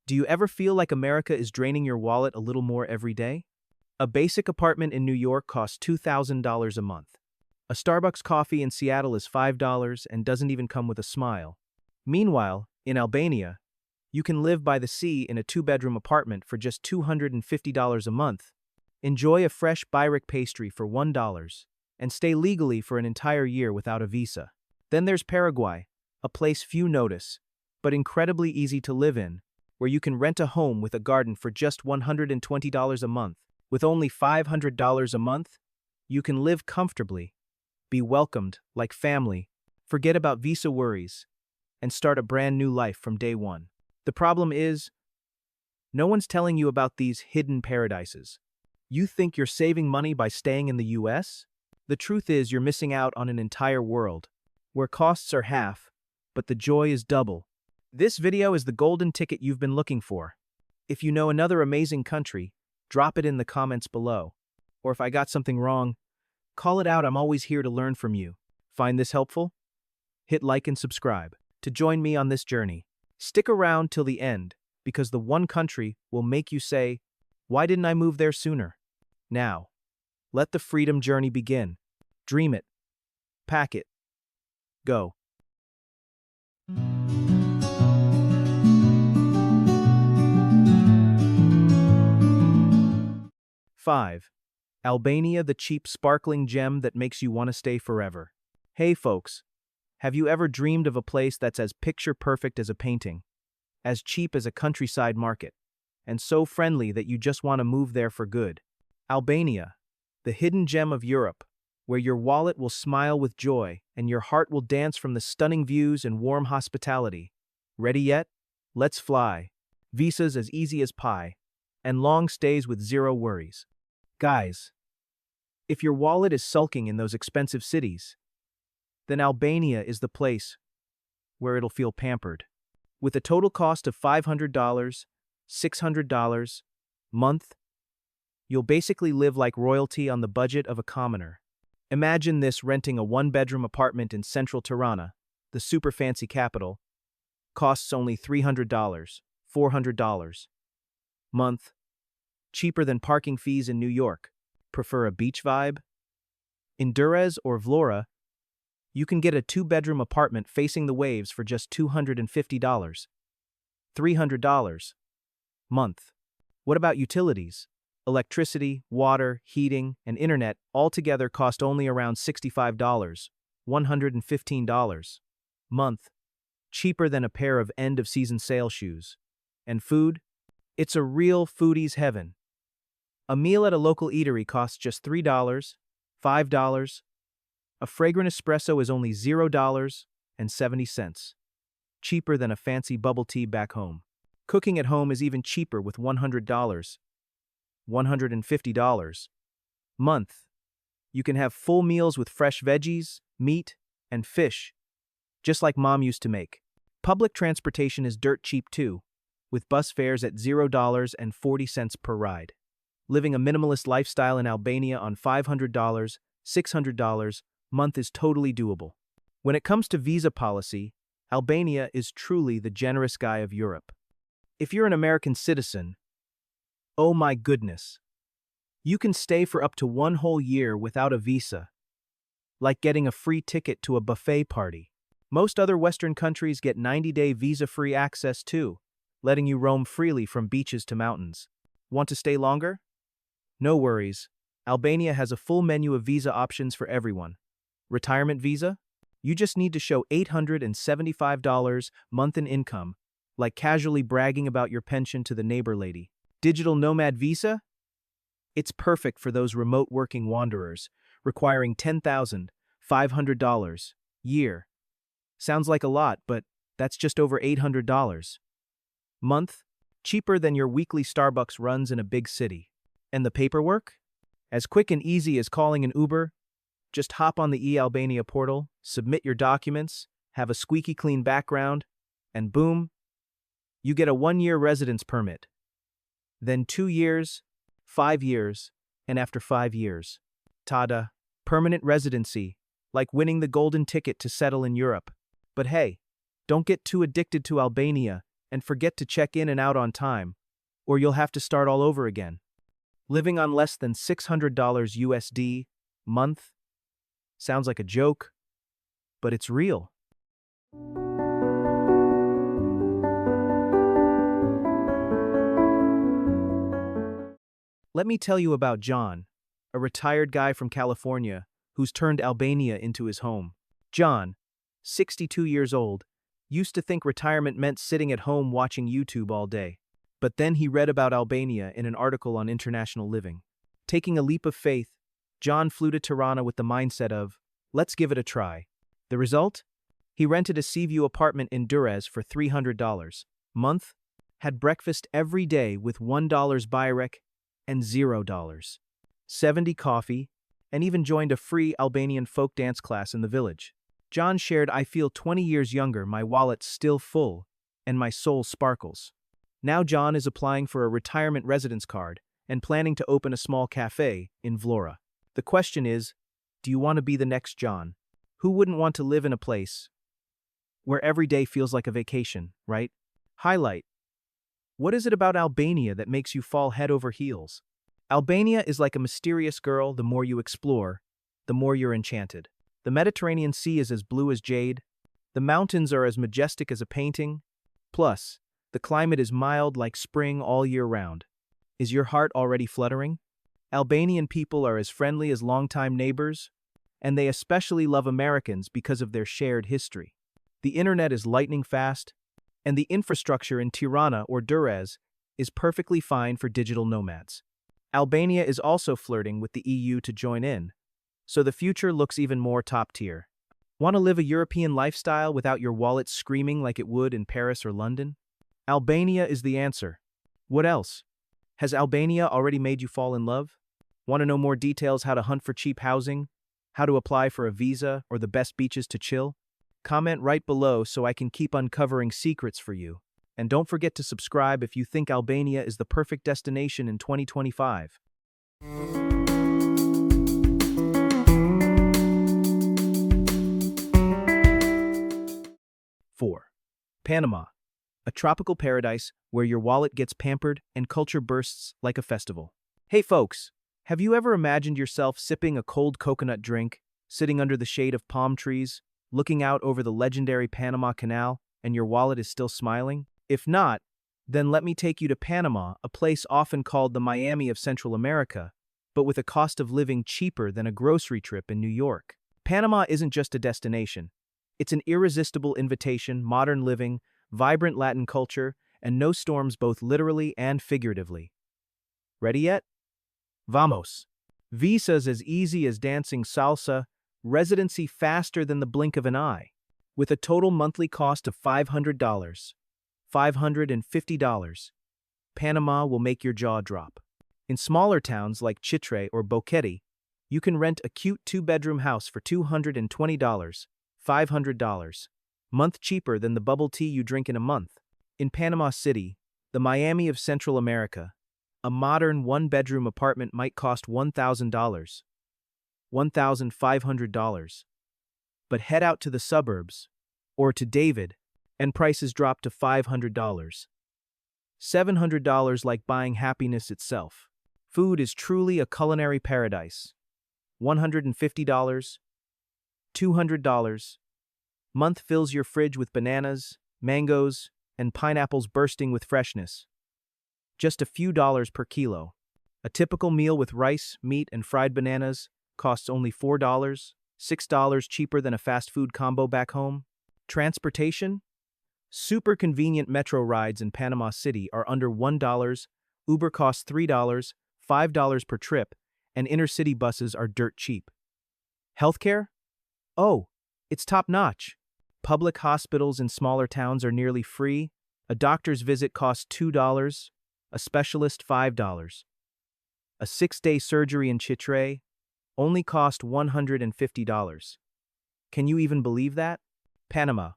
Do you ever feel like America is draining your wallet a little more every day? A basic apartment in New York costs $2,000 a month. A Starbucks coffee in Seattle is $5 and doesn't even come with a smile. Meanwhile, in Albania, you can live by the sea in a two-bedroom apartment for just $250 a month, enjoy a fresh Byrek pastry for $1, and stay legally for an entire year without a visa. Then there's Paraguay, a place few notice, but incredibly easy to live in, where you can rent a home with a garden for just $120 a month. With only $500 a month, you can live comfortably, be welcomed like family, forget about visa worries, and start a brand new life from day one. The problem is, no one's telling you about these hidden paradises. You think you're saving money by staying in the US? The truth is you're missing out on an entire world, where costs are half, but the joy is double. This video is the golden ticket you've been looking for. If you know another amazing country, drop it in the comments below. Or if I got something wrong, call it out. I'm always here to learn from you. Find this helpful? Hit like and subscribe to join me on this journey. Stick around till the end, because the one country will make you say, "Why didn't I move there sooner?" Now, let the freedom journey begin. Dream it. Pack it. Go. Five. Albania, the cheap, sparkling gem that makes you want to stay forever. Hey folks, have you ever dreamed of a place that's as picture-perfect as a painting, as cheap as a countryside market, and so friendly that you just want to move there for good? Albania, the hidden gem of Europe, where your wallet will smile with joy and your heart will dance from the stunning views and warm hospitality. Ready yet? Let's fly. Visas as easy as pie, and long stays with zero worries. Guys, if your wallet is sulking in those expensive cities, then Albania is the place where it'll feel pampered. With a total cost of $500, $600 month, you'll basically live like royalty on the budget of a commoner. Imagine this: renting a one-bedroom apartment in central Tirana, the super fancy capital, costs only $300, $400 month, cheaper than parking fees in New York. Prefer a beach vibe? In Durrës or Vlora, you can get a two-bedroom apartment facing the waves for just $250, $300 month. What about utilities? Electricity, water, heating, and internet altogether cost only around $65, $115 month, cheaper than a pair of end-of-season sale shoes. And food? It's a real foodie's heaven. A meal at a local eatery costs just $3, $5. A fragrant espresso is only $0.70, cheaper than a fancy bubble tea back home. Cooking at home is even cheaper with $100, $150 month. You can have full meals with fresh veggies, meat, and fish, just like Mom used to make. Public transportation is dirt cheap too, with bus fares at $0.40 per ride. Living a minimalist lifestyle in Albania on $500, $600 month is totally doable. When it comes to visa policy, Albania is truly the generous guy of Europe. If you're an American citizen, oh my goodness, you can stay for up to one whole year without a visa, like getting a free ticket to a buffet party. Most other Western countries get 90-day visa-free access too, letting you roam freely from beaches to mountains. Want to stay longer? No worries. Albania has a full menu of visa options for everyone. Retirement visa? You just need to show $875 month in income, like casually bragging about your pension to the neighbor lady. Digital nomad visa? It's perfect for those remote working wanderers, requiring $10,500 year. Sounds like a lot, but that's just over $800 month, cheaper than your weekly Starbucks runs in a big city. And the paperwork? As quick and easy as calling an Uber. Just hop on the eAlbania portal, submit your documents, have a squeaky clean background, and boom, you get a 1-year residence permit. Then 2 years, 5 years, and after 5 years, tada, permanent residency, like winning the golden ticket to settle in Europe. But hey, don't get too addicted to Albania and forget to check in and out on time, or you'll have to start all over again. Living on less than $600 USD month sounds like a joke, but it's real. Let me tell you about John, a retired guy from California who's turned Albania into his home. John, 62 years old, used to think retirement meant sitting at home watching YouTube all day. But then he read about Albania in an article on international living. Taking a leap of faith, John flew to Tirana with the mindset of, let's give it a try. The result? He rented a Seaview apartment in Durrës for $300 a month, had breakfast every day with $1 Bayrek and $0, 70 coffee, and even joined a free Albanian folk dance class in the village. John shared, I feel 20 years younger, my wallet's still full, and my soul sparkles. Now John is applying for a retirement residence card and planning to open a small cafe in Vlora. The question is, do you want to be the next John? Who wouldn't want to live in a place where every day feels like a vacation, right? Highlight. What is it about Albania that makes you fall head over heels? Albania is like a mysterious girl. The more you explore, the more you're enchanted. The Mediterranean Sea is as blue as jade. The mountains are as majestic as a painting. Plus, the climate is mild like spring all year round. Is your heart already fluttering? Albanian people are as friendly as longtime neighbors, and they especially love Americans because of their shared history. The internet is lightning fast, and the infrastructure in Tirana or Durrës is perfectly fine for digital nomads. Albania is also flirting with the EU to join in, so the future looks even more top tier. Want to live a European lifestyle without your wallet screaming like it would in Paris or London? Albania is the answer. What else? Has Albania already made you fall in love? Want to know more details how to hunt for cheap housing, how to apply for a visa, or the best beaches to chill? Comment right below so I can keep uncovering secrets for you. And don't forget to subscribe if you think Albania is the perfect destination in 2025. 4. Panama, a tropical paradise where your wallet gets pampered and culture bursts like a festival. Hey folks, have you ever imagined yourself sipping a cold coconut drink, sitting under the shade of palm trees, looking out over the legendary Panama Canal, and your wallet is still smiling? If not, then let me take you to Panama, a place often called the Miami of Central America, but with a cost of living cheaper than a grocery trip in New York. Panama isn't just a destination. It's an irresistible invitation, modern living, vibrant Latin culture, and no storms both literally and figuratively. Ready yet? Vamos! Visas as easy as dancing salsa, residency faster than the blink of an eye. With a total monthly cost of $500, $550, Panama will make your jaw drop. In smaller towns like Chitre or Boquete, you can rent a cute two-bedroom house for $220, $500, month cheaper than the bubble tea you drink in a month. In Panama City, the Miami of Central America, a modern one-bedroom apartment might cost $1,000, $1,500. But head out to the suburbs, or to David, and prices drop to $500. $700 like buying happiness itself. Food is truly a culinary paradise. $150, $200. Month fills your fridge with bananas, mangoes, and pineapples bursting with freshness. Just a few dollars per kilo. A typical meal with rice, meat, and fried bananas costs only $4, $6 cheaper than a fast food combo back home. Transportation? Super convenient metro rides in Panama City are under $1, Uber costs $3, $5 per trip, and inner-city buses are dirt cheap. Healthcare? Oh, it's top-notch. Public hospitals in smaller towns are nearly free. A doctor's visit costs $2, a specialist $5. A 6-day surgery in Chitre only cost $150. Can you even believe that? Panama,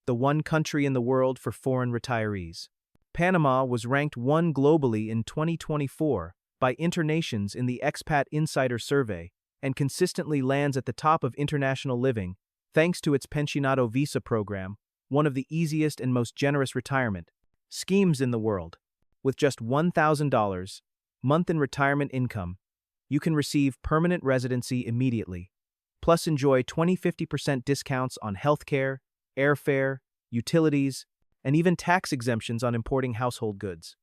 the one country in the world for foreign retirees. Panama was ranked 1 globally in 2024 by Internations in the Expat Insider Survey and consistently lands at the top of international living thanks to its Pensionado Visa program, one of the easiest and most generous retirement Schemes in the world. With just $1,000 month in retirement income, you can receive permanent residency immediately. Plus enjoy 20-50% discounts on healthcare, airfare, utilities, and even tax exemptions on importing household goods.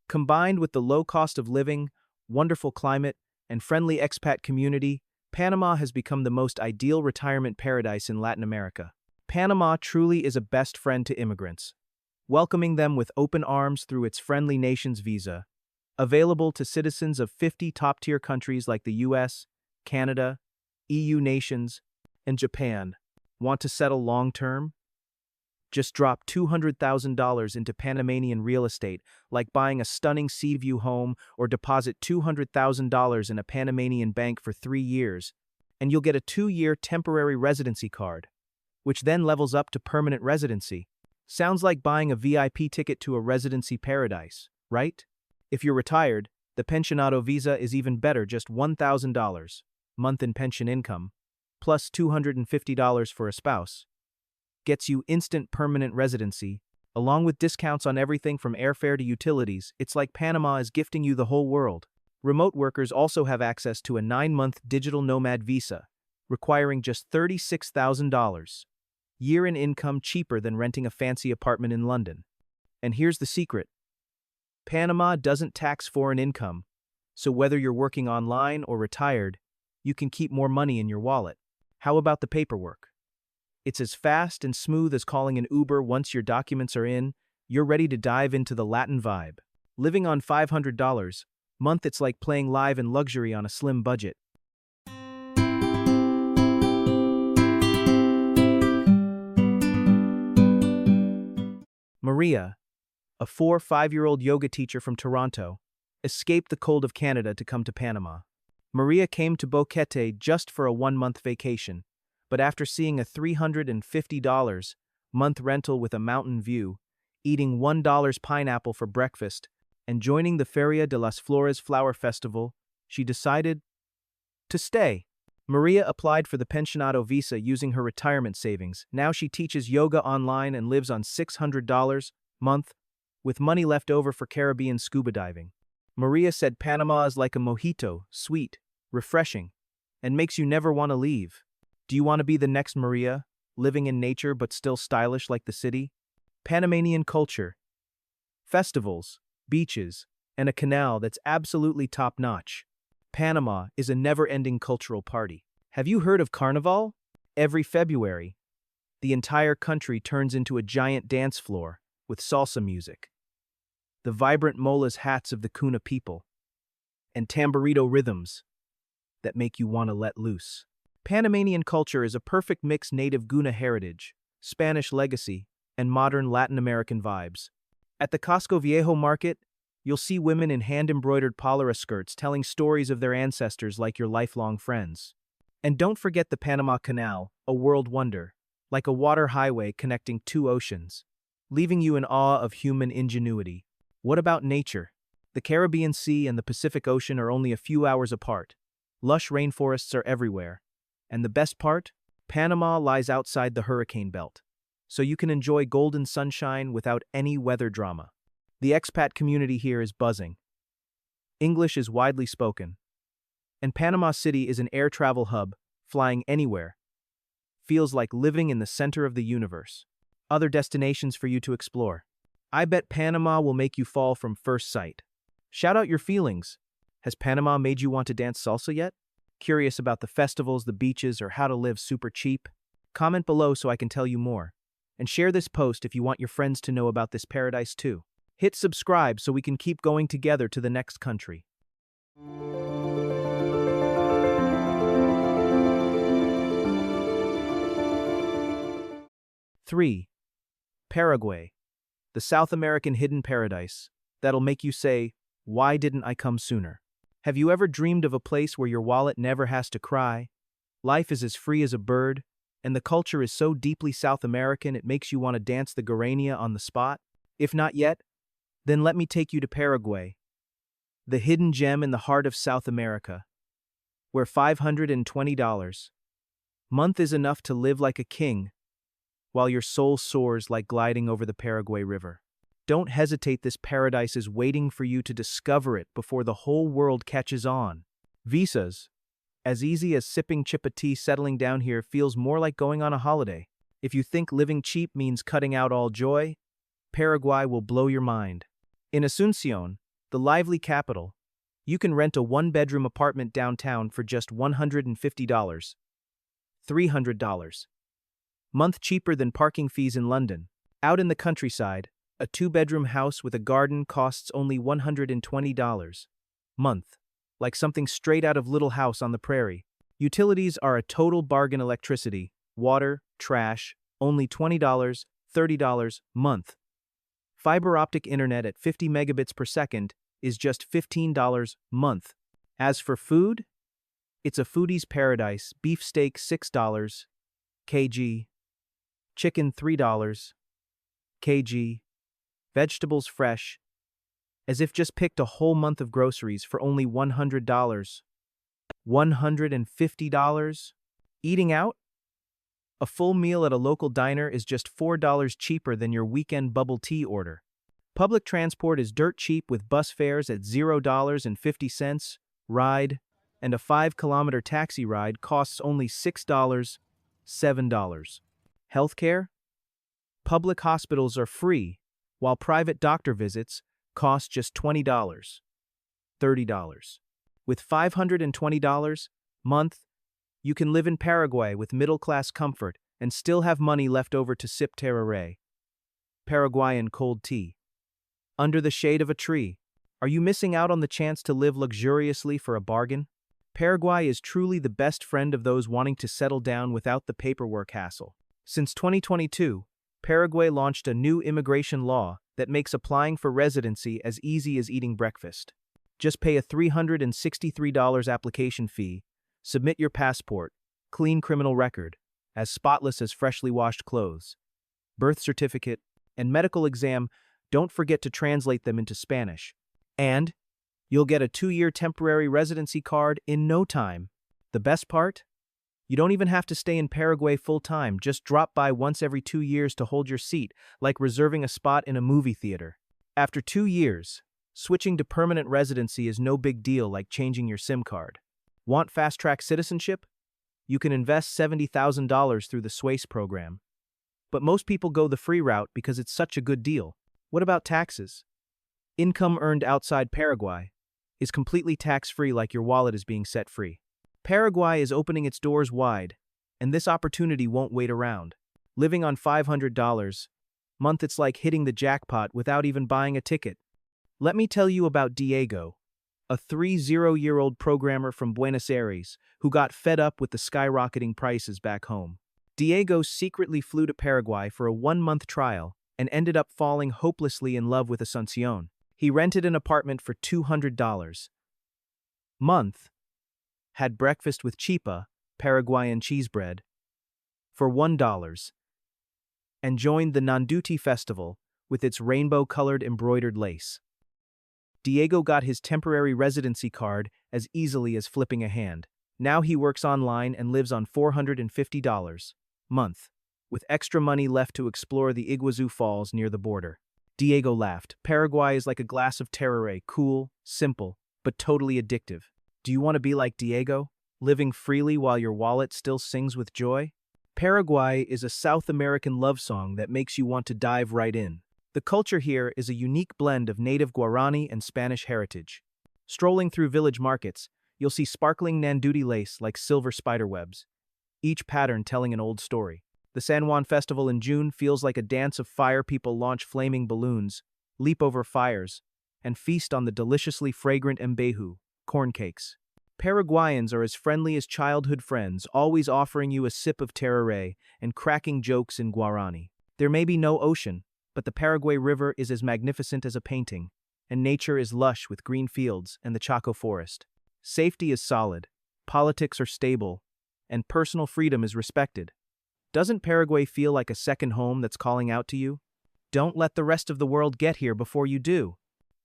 Combined with the low cost of living, wonderful climate, and friendly expat community, Panama has become the most ideal retirement paradise in Latin America. Panama truly is a best friend to immigrants, welcoming them with open arms through its friendly nations visa, available to citizens of 50 top-tier countries like the US, Canada, EU nations, and Japan. Want to settle long-term? Just drop $200,000 into Panamanian real estate, like buying a stunning sea view home, or deposit $200,000 in a Panamanian bank for 3 years, and you'll get a 2-year temporary residency card, which then levels up to permanent residency. Sounds like buying a VIP ticket to a residency paradise, right? If you're retired, the pensionado visa is even better, just $1,000 month in pension income, plus $250 for a spouse. Gets you instant permanent residency, along with discounts on everything from airfare to utilities. It's like Panama is gifting you the whole world. Remote workers also have access to a 9-month digital nomad visa, requiring just $36,000. Year in income cheaper than renting a fancy apartment in London. And here's the secret. Panama doesn't tax foreign income, so whether you're working online or retired, you can keep more money in your wallet. How about the paperwork? It's as fast and smooth as calling an Uber. Once your documents are in, you're ready to dive into the Latin vibe. Living on $500 month, it's like playing live in luxury on a slim budget. Maria, a 5-year-old yoga teacher from Toronto, escaped the cold of Canada to come to Panama. Maria came to Boquete just for a 1-month vacation, but after seeing a $350 month rental with a mountain view, eating $1 pineapple for breakfast, and joining the Feria de las Flores flower festival, she decided to stay. Maria applied for the pensionado visa using her retirement savings. Now she teaches yoga online and lives on $600 month, with money left over for Caribbean scuba diving. Maria said Panama is like a mojito, sweet, refreshing, and makes you never want to leave. Do you want to be the next Maria, living in nature but still stylish like the city? Panamanian culture, festivals, beaches, and a canal that's absolutely top-notch. Panama is a never-ending cultural party. Have you heard of Carnival? Every February, the entire country turns into a giant dance floor with salsa music, the vibrant molas hats of the Cuna people, and tamborito rhythms that make you want to let loose. Panamanian culture is a perfect mix: native Guna heritage, Spanish legacy, and modern Latin American vibes. At the Casco Viejo market, you'll see women in hand-embroidered polara skirts telling stories of their ancestors like your lifelong friends. And don't forget the Panama Canal, a world wonder, like a water highway connecting 2 oceans, leaving you in awe of human ingenuity. What about nature? The Caribbean Sea and the Pacific Ocean are only a few hours apart. Lush rainforests are everywhere. And the best part? Panama lies outside the hurricane belt, so you can enjoy golden sunshine without any weather drama. The expat community here is buzzing. English is widely spoken. And Panama City is an air travel hub, flying anywhere. Feels like living in the center of the universe. Other destinations for you to explore. I bet Panama will make you fall from first sight. Shout out your feelings. Has Panama made you want to dance salsa yet? Curious about the festivals, the beaches, or how to live super cheap? Comment below so I can tell you more. And share this post if you want your friends to know about this paradise too. Hit subscribe so we can keep going together to the next country. 3. Paraguay, the South American hidden paradise that'll make you say, why didn't I come sooner? Have you ever dreamed of a place where your wallet never has to cry? Life is as free as a bird, and the culture is so deeply South American it makes you want to dance the guarania on the spot? If not yet, then let me take you to Paraguay, the hidden gem in the heart of South America, where $520 month is enough to live like a king, while your soul soars like gliding over the Paraguay River. Don't hesitate, this paradise is waiting for you to discover it before the whole world catches on. Visas. As easy as sipping chippa tea, settling down here feels more like going on a holiday. If you think living cheap means cutting out all joy, Paraguay will blow your mind. In Asunción, the lively capital, you can rent a one-bedroom apartment downtown for just $150, $300 month, cheaper than parking fees in London. Out in the countryside, a two-bedroom house with a garden costs only $120 month, like something straight out of Little House on the Prairie. Utilities are a total bargain. Electricity, water, trash, only $20, $30 month. Fiber optic internet at 50 megabits per second is just $15 month. As for food, it's a foodie's paradise. Beef steak $6 kg, chicken $3 kg, vegetables fresh, as if just picked a whole month of groceries for only $100. $150? Eating out? A full meal at a local diner is just $4 cheaper than your weekend bubble tea order. Public transport is dirt cheap with bus fares at $0.50 ride, and a 5-kilometer taxi ride costs only $6, $7. Healthcare? Public hospitals are free, while private doctor visits cost just $20, $30. With $520 month, you can live in Paraguay with middle-class comfort and still have money left over to sip tereré, Paraguayan cold tea, under the shade of a tree. Are you missing out on the chance to live luxuriously for a bargain? Paraguay is truly the best friend of those wanting to settle down without the paperwork hassle. Since 2022, Paraguay launched a new immigration law that makes applying for residency as easy as eating breakfast. Just pay a $363 application fee, submit your passport, clean criminal record, as spotless as freshly washed clothes, birth certificate, and medical exam. Don't forget to translate them into Spanish. And you'll get a 2-year temporary residency card in no time. The best part? You don't even have to stay in Paraguay full-time. Just drop by once every 2 years to hold your seat, like reserving a spot in a movie theater. After 2 years, switching to permanent residency is no big deal, like changing your SIM card. Want fast-track citizenship? You can invest $70,000 through the SWACE program. But most people go the free route because it's such a good deal. What about taxes? Income earned outside Paraguay is completely tax-free, like your wallet is being set free. Paraguay is opening its doors wide, and this opportunity won't wait around. Living on $500 month, it's like hitting the jackpot without even buying a ticket. Let me tell you about Diego, a 30-year-old programmer from Buenos Aires who got fed up with the skyrocketing prices back home. Diego secretly flew to Paraguay for a 1-month trial and ended up falling hopelessly in love with Asunción. He rented an apartment for $200 month, had breakfast with chipa, Paraguayan cheese bread, for $1, and joined the Nanduti festival with its rainbow-colored embroidered lace. Diego got his temporary residency card as easily as flipping a hand. Now he works online and lives on $450 month, with extra money left to explore the Iguazu Falls near the border. Diego laughed. Paraguay is like a glass of tereré, cool, simple, but totally addictive. Do you want to be like Diego, living freely while your wallet still sings with joy? Paraguay is a South American love song that makes you want to dive right in. The culture here is a unique blend of native Guarani and Spanish heritage. Strolling through village markets, you'll see sparkling Nanduti lace like silver spiderwebs, each pattern telling an old story. The San Juan Festival in June feels like a dance of fire. People launch flaming balloons, leap over fires, and feast on the deliciously fragrant mbeju, corn cakes. Paraguayans are as friendly as childhood friends, always offering you a sip of tereré and cracking jokes in Guarani. There may be no ocean, but the Paraguay River is as magnificent as a painting, and nature is lush with green fields and the Chaco Forest. Safety is solid, politics are stable, and personal freedom is respected. Doesn't Paraguay feel like a second home that's calling out to you? Don't let the rest of the world get here before you do.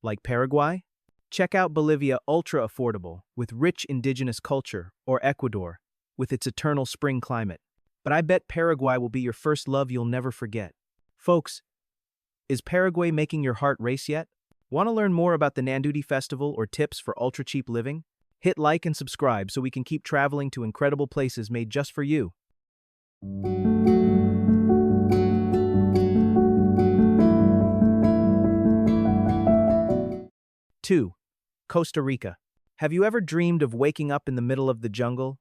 Like Paraguay? Check out Bolivia, ultra affordable, with rich indigenous culture, or Ecuador, with its eternal spring climate. But I bet Paraguay will be your first love you'll never forget. Folks, Is Paraguay making your heart race yet? Want to learn more about the Nanduti Festival or tips for ultra-cheap living? Hit like and subscribe so we can keep traveling to incredible places made just for you. 2. Costa Rica. Have you ever dreamed of waking up in the middle of the jungle,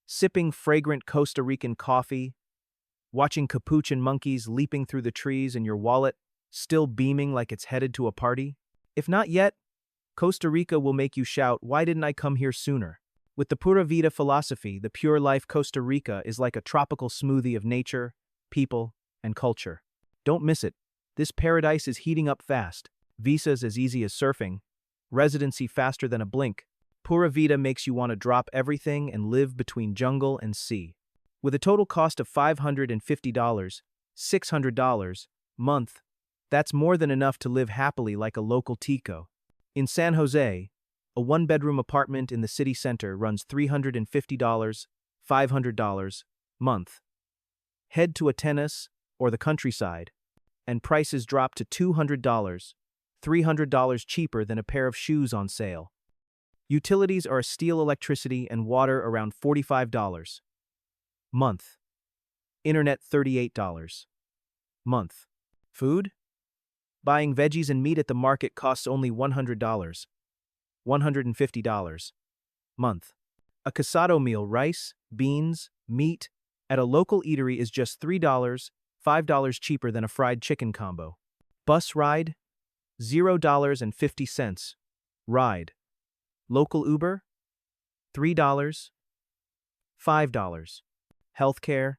sipping fragrant Costa Rican coffee, watching capuchin monkeys leaping through the trees and your wallet still beaming like it's headed to a party? If not yet, Costa Rica will make you shout, "Why didn't I come here sooner?" With the Pura Vida philosophy, the pure life Costa Rica is like a tropical smoothie of nature, people, and culture. Don't miss it. This paradise is heating up fast. Visas as easy as surfing. Residency faster than a blink. Pura Vida makes you want to drop everything and live between jungle and sea. With a total cost of $550, $600 month, that's more than enough to live happily like a local tico. In San Jose, a one-bedroom apartment in the city center runs $350, $500 month. Head to Atenas or the countryside, and prices drop to $200, $300 cheaper than a pair of shoes on sale. Utilities are steel, electricity, and water around $45 month. Internet $38 month. Food? Buying veggies and meat at the market costs only $100, $150 month. A casado meal, rice, beans, meat, at a local eatery is just $3, $5 cheaper than a fried chicken combo. Bus ride? $0.50. Ride. Local Uber? $3, $5. Healthcare?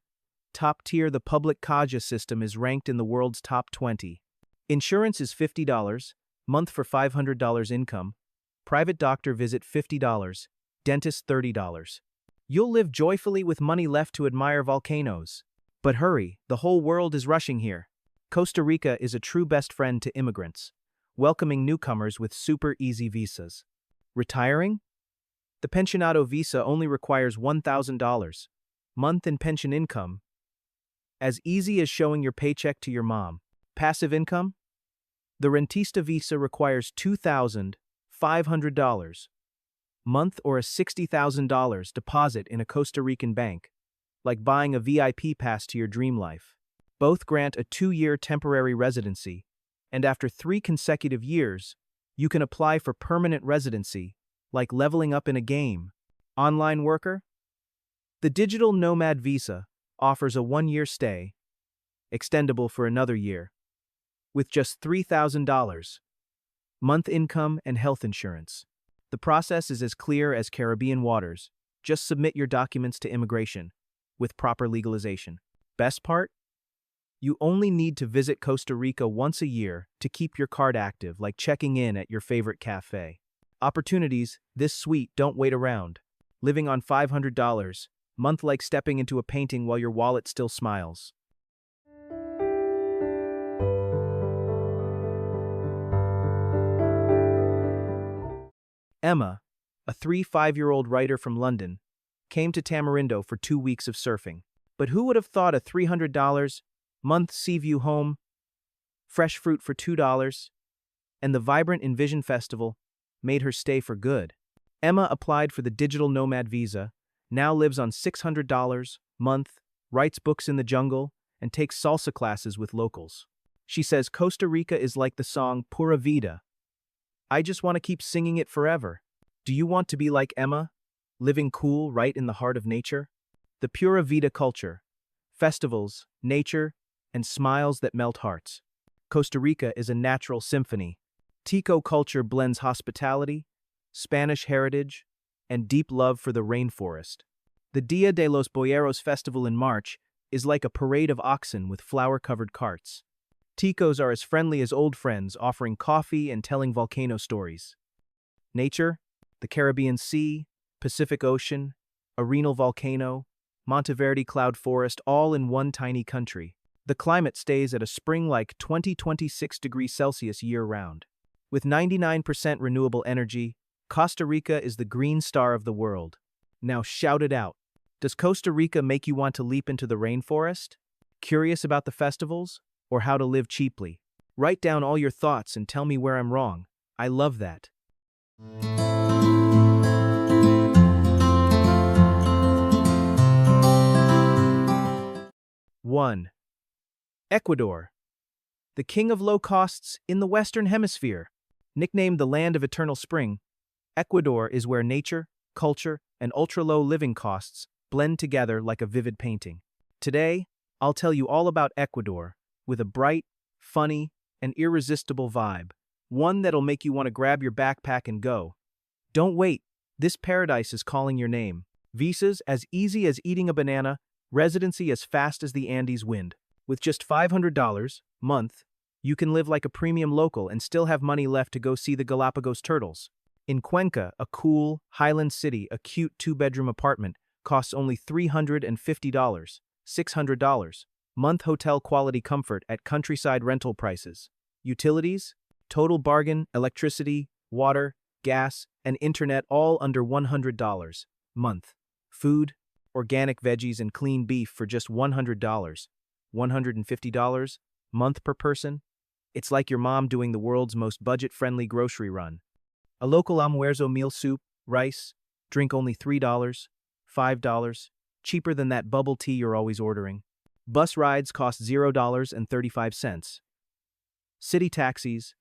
Top tier. The public Kaja system is ranked in the world's top 20. Insurance is $50 month for $500 income. Private doctor visit $50. Dentist $30. You'll live joyfully with money left to admire volcanoes. But hurry, the whole world is rushing here. Costa Rica is a true best friend to immigrants, welcoming newcomers with super easy visas. Retiring? The pensionado visa only requires $1,000 month in pension income, as easy as showing your paycheck to your mom. Passive income? The rentista visa requires $2,500 month or a $60,000 deposit in a Costa Rican bank, like buying a VIP pass to your dream life. Both grant a 2-year temporary residency, and after 3 consecutive years, you can apply for permanent residency, like leveling up in a game. Online worker? The digital nomad visa offers a 1-year stay, extendable for another year, with just $3,000 month income and health insurance. The process is as clear as Caribbean waters. Just submit your documents to immigration, with proper legalization. Best part? You only need to visit Costa Rica once a year to keep your card active, like checking in at your favorite cafe. Opportunities this sweet don't wait around. Living on $500 month, like stepping into a painting while your wallet still smiles. Emma, a 5-year-old writer from London, came to Tamarindo for 2 weeks of surfing. But who would have thought a $300 month sea view home, fresh fruit for $2, and the vibrant Envision Festival made her stay for good. Emma applied for the digital nomad visa, now lives on $600 month, writes books in the jungle, and takes salsa classes with locals. She says Costa Rica is like the song Pura Vida. I just want to keep singing it forever. Do you want to be like Emma, living cool right in the heart of nature? The Pura Vida culture, festivals, nature, and smiles that melt hearts. Costa Rica is a natural symphony. Tico culture blends hospitality, Spanish heritage, and deep love for the rainforest. The Dia de los Boyeros festival in March is like a parade of oxen with flower-covered carts. Ticos are as friendly as old friends, offering coffee and telling volcano stories. Nature, the Caribbean Sea, Pacific Ocean, Arenal Volcano, Monteverde Cloud Forest, all in one tiny country. The climate stays at a spring-like 26 degrees Celsius year-round. With 99% renewable energy, Costa Rica is the green star of the world. Now shout it out. Does Costa Rica make you want to leap into the rainforest? Curious about the festivals? Or how to live cheaply? Write down all your thoughts and tell me where I'm wrong. I love that. 1. Ecuador. The king of low costs in the Western Hemisphere. Nicknamed the land of eternal spring, Ecuador is where nature, culture, and ultra-low living costs blend together like a vivid painting. Today, I'll tell you all about Ecuador, with a bright, funny, and irresistible vibe. One that'll make you want to grab your backpack and go. Don't wait, this paradise is calling your name. Visas as easy as eating a banana, residency as fast as the Andes wind. With just $500 a month, you can live like a premium local and still have money left to go see the Galapagos turtles. In Cuenca, a cool, highland city, a cute two-bedroom apartment costs only $350, $600 month hotel quality comfort at countryside rental prices. Utilities, total bargain, electricity, water, gas, and internet all under $100 month. Food, organic veggies and clean beef for just $100, $150 month per person. It's like your mom doing the world's most budget-friendly grocery run. A local almuerzo meal soup, rice, drink only $3, $5, cheaper than that bubble tea you're always ordering. Bus rides cost $0.35. City taxis,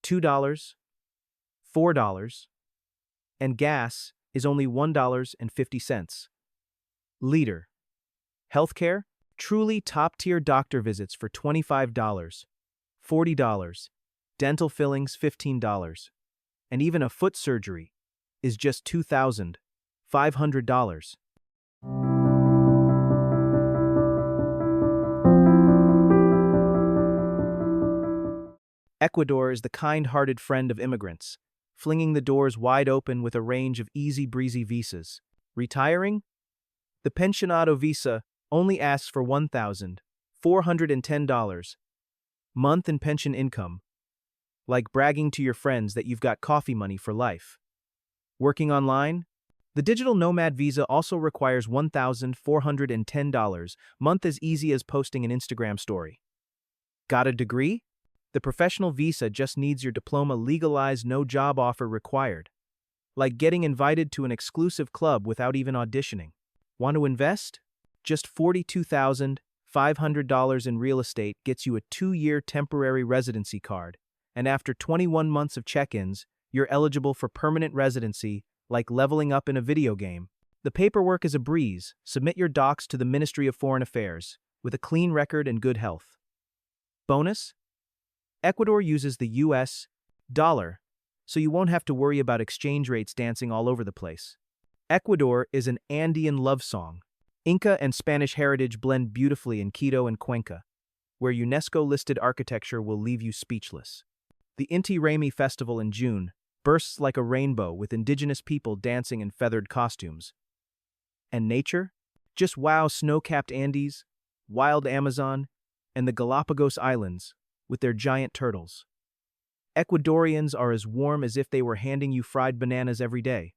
$2, $4, and gas is only $1.50. Liter. Healthcare? Truly top-tier doctor visits for $25, $40, dental fillings $15, and even a foot surgery is just $2,500. Ecuador is the kind-hearted friend of immigrants, flinging the doors wide open with a range of easy-breezy visas. Retiring? The pensionado visa only asks for $1,410 month in pension income, like bragging to your friends that you've got coffee money for life. Working online? The digital nomad visa also requires $1,410 month, as easy as posting an Instagram story. Got a degree? The professional visa just needs your diploma legalized, no job offer required. Like getting invited to an exclusive club without even auditioning. Want to invest? Just $42,500 in real estate gets you a 2-year temporary residency card, and after 21 months of check-ins, you're eligible for permanent residency, like leveling up in a video game. The paperwork is a breeze. Submit your docs to the Ministry of Foreign Affairs, with a clean record and good health. Bonus? Ecuador uses the US dollar, so you won't have to worry about exchange rates dancing all over the place. Ecuador is an Andean love song. Inca and Spanish heritage blend beautifully in Quito and Cuenca, where UNESCO-listed architecture will leave you speechless. The Inti Raymi festival in June bursts like a rainbow with indigenous people dancing in feathered costumes. And nature? Just wow, snow-capped Andes, wild Amazon, and the Galapagos Islands with their giant turtles. Ecuadorians are as warm as if they were handing you fried bananas every day.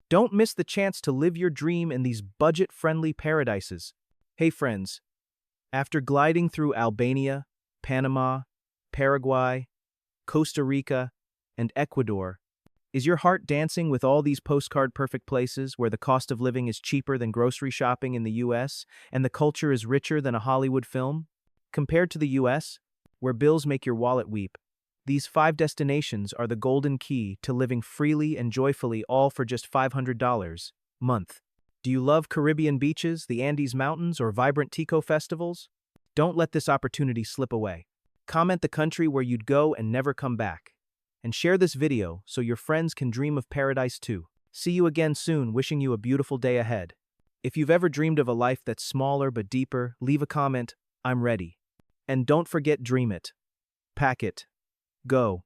Don't miss the chance to live your dream in these budget-friendly paradises. Hey friends, after gliding through Albania, Panama, Paraguay, Costa Rica, and Ecuador, is your heart dancing with all these postcard-perfect places where the cost of living is cheaper than grocery shopping in the US and the culture is richer than a Hollywood film? Compared to the US, where bills make your wallet weep, these 5 destinations are the golden key to living freely and joyfully, all for just $500 a month. Do you love Caribbean beaches, the Andes Mountains, or vibrant Tico festivals? Don't let this opportunity slip away. Comment the country where you'd go and never come back. And share this video so your friends can dream of paradise too. See you again soon, wishing you a beautiful day ahead. If you've ever dreamed of a life that's smaller but deeper, leave a comment. I'm ready. And don't forget, dream it. Pack it. Go.